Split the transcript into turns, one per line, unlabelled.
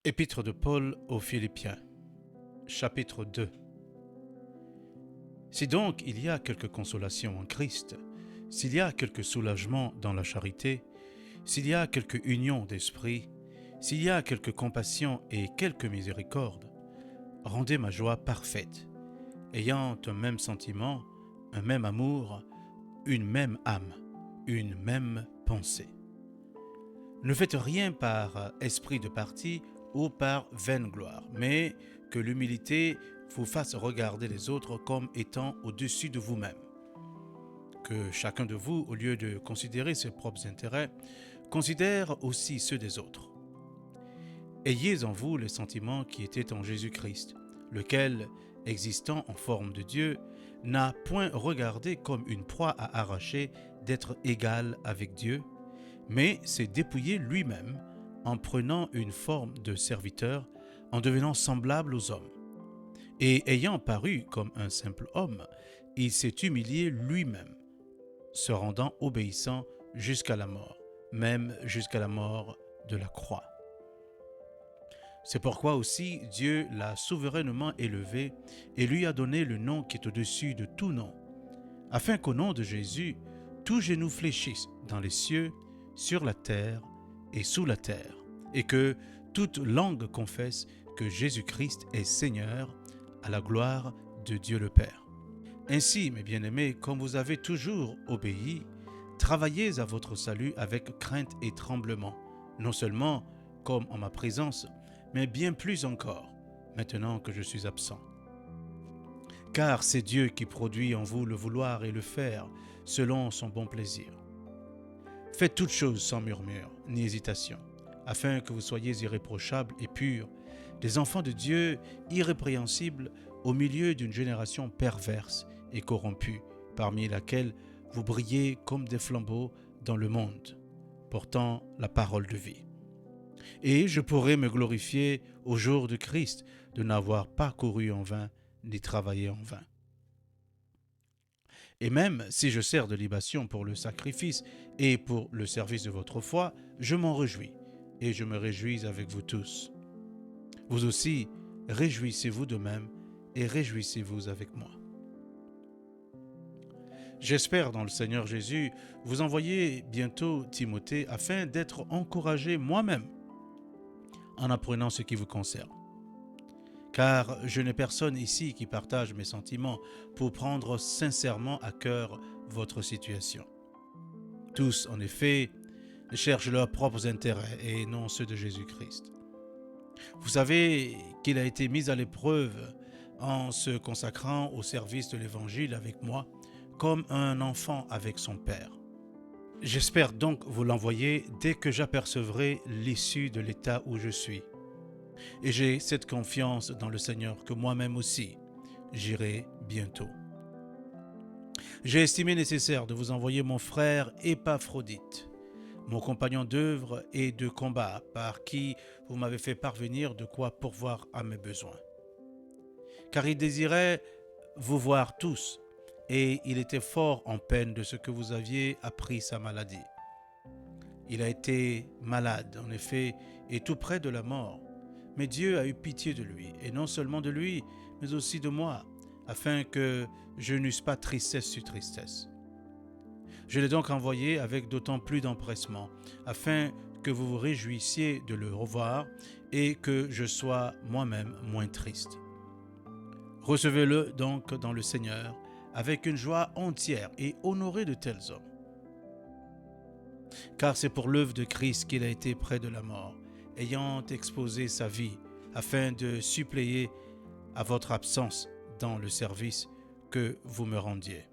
Épître de Paul aux Philippiens, chapitre 2. Si donc il y a quelque consolation en Christ, s'il y a quelque soulagement dans la charité, s'il y a quelque union d'esprit, s'il y a quelque compassion et quelque miséricorde, rendez ma joie parfaite, ayant un même sentiment, un même amour, une même âme, une même pensée. Ne faites rien par esprit de parti ou par vaine gloire, mais que l'humilité vous fasse regarder les autres comme étant au-dessus de vous-même. Que chacun de vous, au lieu de considérer ses propres intérêts, considère aussi ceux des autres. Ayez en vous les sentiments qui étaient en Jésus-Christ, lequel, existant en forme de Dieu, n'a point regardé comme une proie à arracher d'être égal avec Dieu, mais s'est dépouillé lui-même en prenant une forme de serviteur, en devenant semblable aux hommes. Et ayant paru comme un simple homme, il s'est humilié lui-même, se rendant obéissant jusqu'à la mort, même jusqu'à la mort de la croix. C'est pourquoi aussi Dieu l'a souverainement élevé et lui a donné le nom qui est au-dessus de tout nom, afin qu'au nom de Jésus, tout genou fléchisse dans les cieux, sur la terre et sous la terre, et que toute langue confesse que Jésus-Christ est Seigneur, à la gloire de Dieu le Père. Ainsi, mes bien-aimés, comme vous avez toujours obéi, travaillez à votre salut avec crainte et tremblement, non seulement comme en ma présence, mais bien plus encore, maintenant que je suis absent. Car c'est Dieu qui produit en vous le vouloir et le faire, selon son bon plaisir. Faites toutes choses sans murmure, ni hésitation, afin que vous soyez irréprochables et purs, des enfants de Dieu irrépréhensibles au milieu d'une génération perverse et corrompue, parmi laquelle vous brillez comme des flambeaux dans le monde, portant la parole de vie. Et je pourrai me glorifier au jour de Christ de n'avoir pas couru en vain, ni travaillé en vain. Et même si je sers de libation pour le sacrifice et pour le service de votre foi, je m'en réjouis, et je me réjouis avec vous tous. Vous aussi, réjouissez-vous de même, et réjouissez-vous avec moi. J'espère dans le Seigneur Jésus vous envoyer bientôt Timothée afin d'être encouragé moi-même en apprenant ce qui vous concerne. Car je n'ai personne ici qui partage mes sentiments pour prendre sincèrement à cœur votre situation. Tous, en effet, cherchent leurs propres intérêts et non ceux de Jésus-Christ. Vous savez qu'il a été mis à l'épreuve en se consacrant au service de l'Évangile avec moi, comme un enfant avec son père. J'espère donc vous l'envoyer dès que j'apercevrai l'issue de l'état où je suis. Et j'ai cette confiance dans le Seigneur que moi-même aussi, j'irai bientôt. J'ai estimé nécessaire de vous envoyer mon frère Épaphrodite, mon compagnon d'œuvre et de combat, par qui vous m'avez fait parvenir de quoi pourvoir à mes besoins. Car il désirait vous voir tous, et il était fort en peine de ce que vous aviez appris sa maladie. Il a été malade, en effet, et tout près de la mort. Mais Dieu a eu pitié de lui, et non seulement de lui, mais aussi de moi, afin que je n'eusse pas tristesse sur tristesse. Je l'ai donc envoyé avec d'autant plus d'empressement, afin que vous vous réjouissiez de le revoir et que je sois moi-même moins triste. Recevez-le donc dans le Seigneur, avec une joie entière, et honorez de tels hommes. Car c'est pour l'œuvre de Christ qu'il a été près de la mort, ayant exposé sa vie, afin de suppléer à votre absence dans le service que vous me rendiez.